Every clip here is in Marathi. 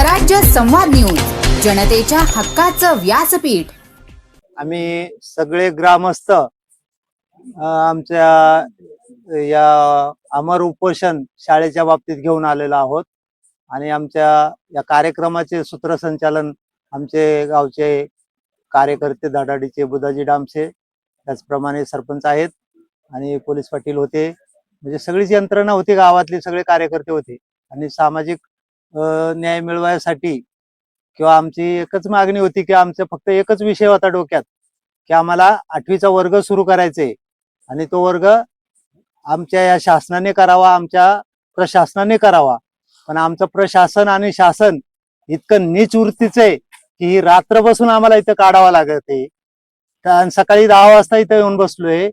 स्वराज्य संवाद न्यूज, जनतेच्या हक्काचं व्यासपीठ। आम्ही सगळे ग्रामस्थ आमच्या या अमर उपोषण शाळेच्या बाबतीत घेऊन आलेलो आहोत आणि आमच्या या कार्यक्रमाचे सूत्रसंचालन आमचे गावचे कार्यकर्ते धडाडीचे बुधाजी डामसे, त्याचप्रमाणे सरपंच आहेत आणि पोलीस पाटील होते, म्हणजे सगळीच यंत्रणा होती, गावातले सगळे कार्यकर्ते होते आणि सामाजिक न्याय मिळवण्यासाठी किंवा आमची एकच मागणी होती की आमचा फक्त एकच विषय होता डोक्यात की आम्हाला 8वीचा वर्ग सुरू करायचे आणि तो वर्ग आमच्या या शासनाने करावा, आमच्या प्रशासनाने करावा। पण आमचं प्रशासन आणि शासन इतकं नीच वृत्तीचं आहे की ही रात्र बसून आम्हाला इथं काढावं लागत आहे। सकाळी 10 वाजता इथं येऊन बसलोय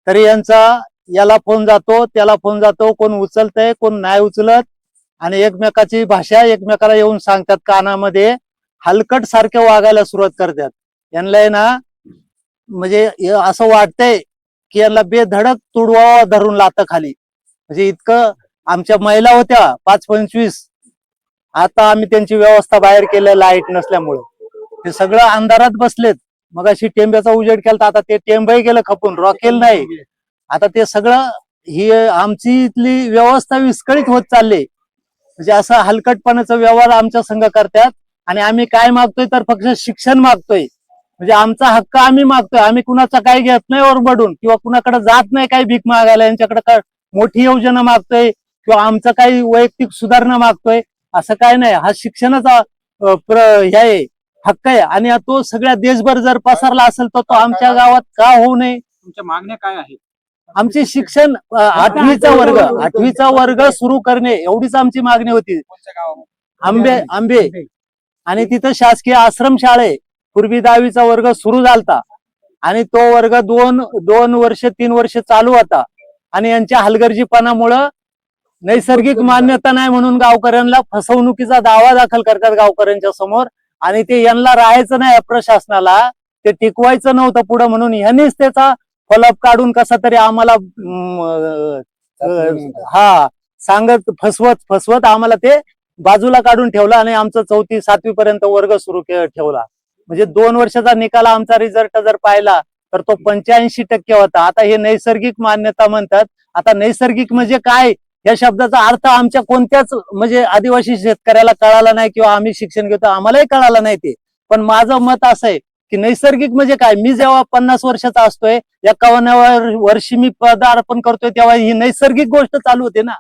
तरी यांचा याला फोन जातो त्याला फोन जातो, कोण उचलतंय कोण नाही उचलत आणि एकमेकाची भाषा एकमेकाला येऊन सांगतात कानामध्ये, हलकट सारखे वागायला सुरुवात करतात। यांना ना म्हणजे असं वाटतंय की यांना बेधडक तुडवा धरून लाता खाली, म्हणजे इतकं। आमच्या महिला होत्या 5-25, आता आम्ही त्यांची व्यवस्था बाहेर केल्या लाईट नसल्यामुळे, ते सगळं अंधारात बसलेत। मग अशी टेंब्याचा उजेड केला, आता ते टेंबही गेलं खपून, रॉकेल नाही। आता ते सगळं ही आमची इथली व्यवस्था विस्कळीत होत चालली, म्हणजे असं हलकटपणाचा व्यवहार आमच्या संघ करतात। आणि आम्ही काय मागतोय तर फक्त शिक्षण मागतोय, म्हणजे आमचा हक्क आम्ही मागतोय। आम्ही कुणाचा काही घेत नाही ओरबडून किंवा कुणाकडे जात नाही काही भीक मागायला, यांच्याकडे मोठी योजना मागतोय किंवा आमचं काही वैयक्तिक सुधारणा मागतोय असं काय नाही। हा शिक्षणाचा हे हक्क आहे आणि तो सगळ्या देशभर जर पसरला असेल तर तो आमच्या गावात का होऊ नये। तुमच्या मागण्या काय आहेत? आमची शिक्षण 8वीचा वर्ग सुरू करणे एवढीच आमची मागणी होती। आंबे आणि तिथं शासकीय आश्रम शाळे पूर्वी 10वीचा वर्ग सुरू झालता आणि तो वर्ग 2 वर्ष 3 वर्ष चालू होता आणि यांच्या हलगर्जीपणामुळं नैसर्गिक मान्यता नाही म्हणून गावकऱ्यांना फसवणुकीचा दावा दाखल करतात गावकऱ्यांच्या समोर, आणि ते यांना राहायचं नाही प्रशासनाला, ते टिकवायचं नव्हतं पुढं म्हणून यांनीच त्याचा फॉलोअप काढून कसा तरी आम्हाला सांगत फसवत आम्हाला ते बाजूला काढून ठेवला आणि आमचं 4थी 7वी पर्यंत वर्ग सुरू ठेवला। म्हणजे 2 वर्षाचा निकाल आमचा रिझल्ट जर पाहिला तर तो 85% होता। आता हे नैसर्गिक मान्यता म्हणतात। आता नैसर्गिक म्हणजे काय या शब्दाचा अर्थ आमच्या कोणत्याच म्हणजे आदिवासी शेतकऱ्याला कळाला नाही किंवा आम्ही शिक्षण घेतो आम्हालाही कळाला नाही ते। पण माझं मत असं आहे की नैसर्गिक म्हणजे काय, मी जेव्हा 50 वर्षाचा असतोय 51व्या वर्षी मी पदार्पण करतोय तेव्हा ही नैसर्गिक गोष्ट चालू होते ना।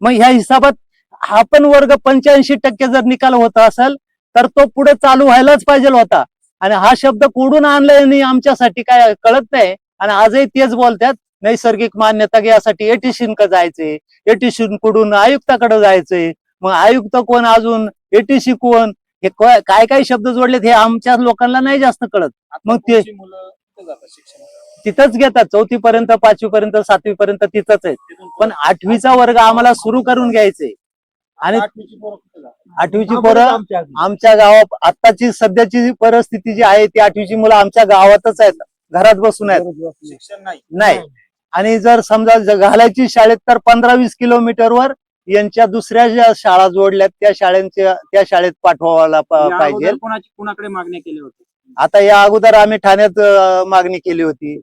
मग ह्या हिसाबात हा पण वर्ग 85% जर निकाल होत असेल तर तो पुढे चालू व्हायलाच पाहिजे होता। आणि हा शब्द कोडून आणलाय आमच्यासाठी काय कळत नाही आणि आजही तेच बोलतात नैसर्गिक मान्यता घ्यायसाठी एटीसी का जायचंय, एटीसी कडून आयुक्ताकडे जायचंय, मग आयुक्त कोण, अजून एटीसी कोण, हे काय काय शब्द जोडलेत हे आमच्या लोकांना नाही जास्त कळत। मग ते तिथंच घेतात 4थी पर्यंत 5वी पर्यंत 7वी पर्यंत तिथंच आहे, पण 8वीचा वर्ग आम्हाला सुरू करून घ्यायचंय। आणि 8वीची पोरं आमच्या गावात आताची सध्याची परिस्थिती जी आहे ती 8वीची मुलं आमच्या गावातच आहेत, घरात बसून आहेत, शिक्षण नाही। आणि जर समजा घालायची शाळेत तर 15-20 किलोमीटरवर यांच्या दुसऱ्या ज्या शाळा जोडल्यात त्या शाळेत पाठवायला पाहिजे। कुणाकडे मागण्या केल्या होत्या? आता या अगोदर आम्ही ठाण्यात मागणी केली होती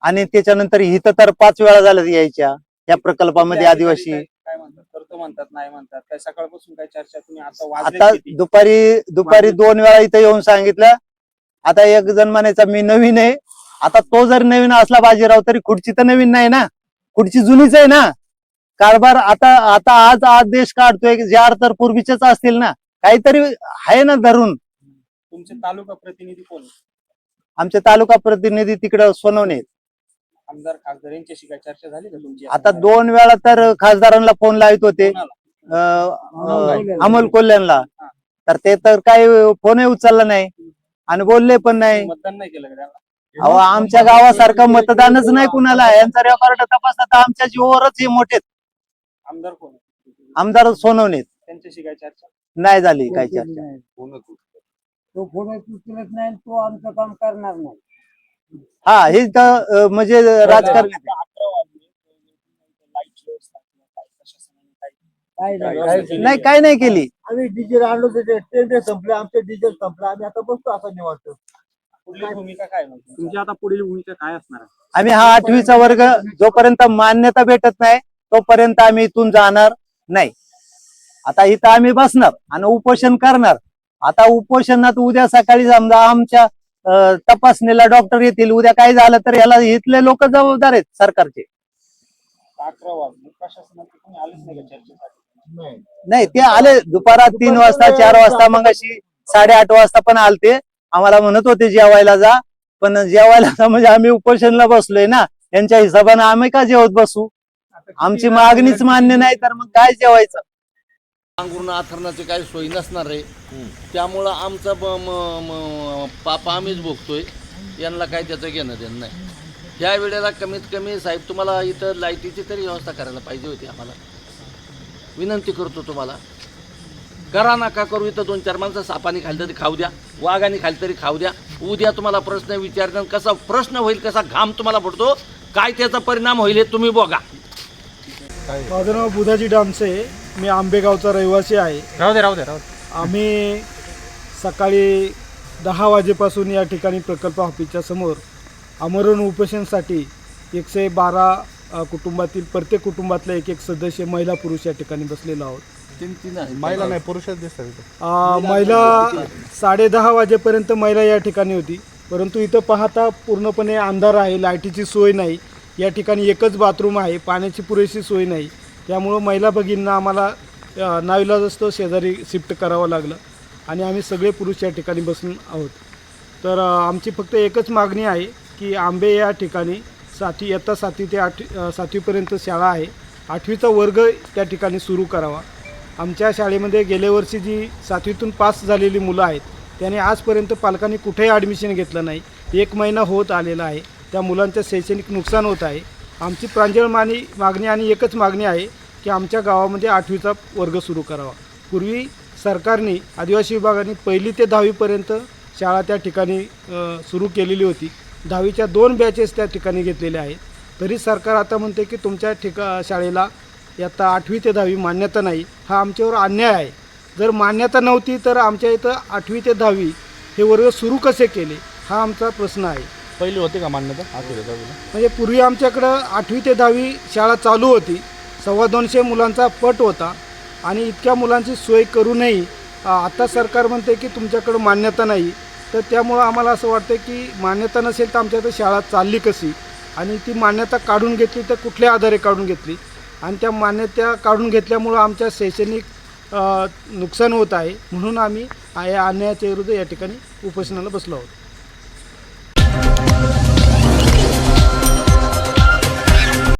आणि त्याच्यानंतर इथं तर 5 वेळा झाल्या यायच्या या प्रकल्पामध्ये। आदिवासी काय म्हणतात, करतो म्हणतात, नाही म्हणतात, काय सकाळपासून काय चर्चा तुम्ही आता दुपारी 2 वेळा इथं येऊन सांगितलं। आता एक जण म्हणायचा मी नवीन आहे, आता तो जर नवीन असला बाजीराव तरी खुर्ची तर नवीन नाही ना, खुर्ची जुनीच आहे ना। कारभार आता आज आदेश काढतोय ज्या तर पूर्वीचेच असतील ना, काहीतरी आहे ना धरून। तुमचे तालुका प्रतिनिधी कोण? आमचे तालुका प्रतिनिधी तिकडं सोनवणे, आमदार खासदार यांच्याशी काय चर्चा झाली का तुमची? आता 2 वेळा तर खासदारांना फोन लावत होते, अमोल कोल्ह्यांना, तर ते तर काही फोनही उचलला नाही आणि बोलले पण नाही। मतदान नाही केलं का? अहो आमच्या गावासारखं मतदानच नाही कुणाला, यांचा रेकॉर्ड तपासला तर आमच्या जीवावरच हे मोठे। आमदार कोण? आमदार सोनवणे, त्यांच्याशी काय चर्चा नाही झाली काही चर्चा। तो फोन उचलत नाही, तो आमचं काम करणार नाही। हा हे तर म्हणजे राजकारण काही नाही काय नाही केली. आम्ही डिझेल आणलो ते टेंडर संपलं, आमचं डिझेल संपलं, आम्ही आता बसतो असं निवांत. पुढली भूमिका काय मग तुमची आता पुढील भूमिका काय असणार आहे? आम्ही हा 8वीचा वर्ग जोपर्यंत मान्यता भेटत नाही तोपर्यंत आम्ही इथून जाणार नाही. आता इथं आम्ही बसणार आणि उपोषण करणार. आता उपोषणात उद्या सकाळी समजा आमच्या तपासणीला डॉक्टर येतील, उद्या काय झालं तर याला इथले लोक जबाबदार आहेत सरकारचे. 11 वाजले, प्रशासनात कोणी आलेच नाही का चर्चेसाठी? नाही ते आले दुपारात 3 वाजता 4 वाजता, मग अशी 8:30 वाजता पण आलते. आम्हाला म्हणत होते जेवायला जा, पण जेवायला म्हणजे आम्ही उपोषणला बसलोय ना, यांच्या हिशोबाने आम्ही का जेवत बसू? आमची मागणीच मान्य नाही तर मग काय जेवायचं? अंगुरून आथरणाची काही सोय नसणार आहे, त्यामुळं आमचा पाप आम्हीच भोगतोय, यांना काय त्याचं घेणं देणं नाही. ह्या वेळेला कमीत कमी साहेब तुम्हाला इथं लाईटीची तरी व्यवस्था करायला पाहिजे होती. आम्हाला विनंती करतो, तुम्हाला करा नका करू. इथं 2-4 माणसं सापाने खाली तरी खाऊ द्या, वाघाने खाली तरी खाऊ द्या. उद्या तुम्हाला प्रश्न विचारतात, कसा प्रश्न होईल, कसा घाम तुम्हाला पडतो, काय त्याचा परिणाम होईल हे तुम्ही बघा. माझं नाव बुधाजी डामसे, मी आंबेगावचा रहिवासी आहे. राहू दे. आम्ही सकाळी 10 वाजेपासून या ठिकाणी प्रकल्प ऑफिसच्या समोर आमरण उपोषणासाठी 112 कुटुंबातील प्रत्येक कुटुंबातले एक सदस्य महिला पुरुष या ठिकाणी बसलेलो आहोत. महिला नाही, पुरुषच दिसतात. महिला 10:30 वाजेपर्यंत महिला या ठिकाणी होती, परंतु इथं पाहता पूर्णपणे अंधार आहे, लाईटीची सोय नाही. या ठिकाणी एकच बाथरूम आहे, पाण्याची पुरेशी सोय नाही. त्यामुळं महिला भगिनींना आम्हाला नाईलाज असतो शेजारी शिफ्ट करावं लागलं आणि आम्ही सगळे पुरुष या ठिकाणी बसून आहोत. तर आमची फक्त एकच मागणी आहे की आंबे या ठिकाणी इयत्ता 7वी ते 7वीपर्यंत शाळा आहे, 8वीचा वर्ग त्या ठिकाणी सुरू करावा. आमच्या शाळेमध्ये गेल्या वर्षी जी 7वीतून पास झालेली मुलं आहेत त्याने आजपर्यंत पालकांनी कुठेही ॲडमिशन घेतलं नाही. 1 महिना होत आलेला आहे, त्या मुलांचं शैक्षणिक नुकसान होत आहे. आमची प्रांजळ मागणी आणि एकच मागणी आहे की आमच्या गावामध्ये 8वीचा वर्ग सुरू करावा. पूर्वी सरकारने आदिवासी विभागाने 1ली ते 10वीपर्यंत शाळा त्या ठिकाणी सुरू केलेली होती. 10वीच्या 2 बॅचेस त्या ठिकाणी घेतलेल्या आहेत. तरी सरकार आता म्हणते की तुमच्या शाळेला इयत्ता 8वी ते 10वी मान्यता नाही. हा आमच्यावर अन्याय आहे. जर मान्यता नव्हती तर आमच्या इथं 8वी ते 10वी हे वर्ग सुरू कसे केले, हा आमचा प्रश्न आहे. पहिली होती का मान्यता? 8वी ते 10वी म्हणजे पूर्वी आमच्याकडं 8वी ते 10वी शाळा चालू होती, 250 मुलांचा पट होता आणि इतक्या मुलांची सोय करूनही आता सरकार म्हणते की तुमच्याकडं मान्यता नाही. तर त्यामुळं आम्हाला असं वाटतं की मान्यता नसेल तर आमच्या इथं शाळा चालली कशी, आणि ती मान्यता काढून घेतली तर कुठल्या आधारे काढून घेतली, आणि त्या मान्यता काढून घेतल्यामुळं आमच्या शैक्षणिक नुकसान होत आहे. म्हणून आम्ही या अन्यायाच्या विरुद्ध या ठिकाणी उपोषणाला बसलो आहोत.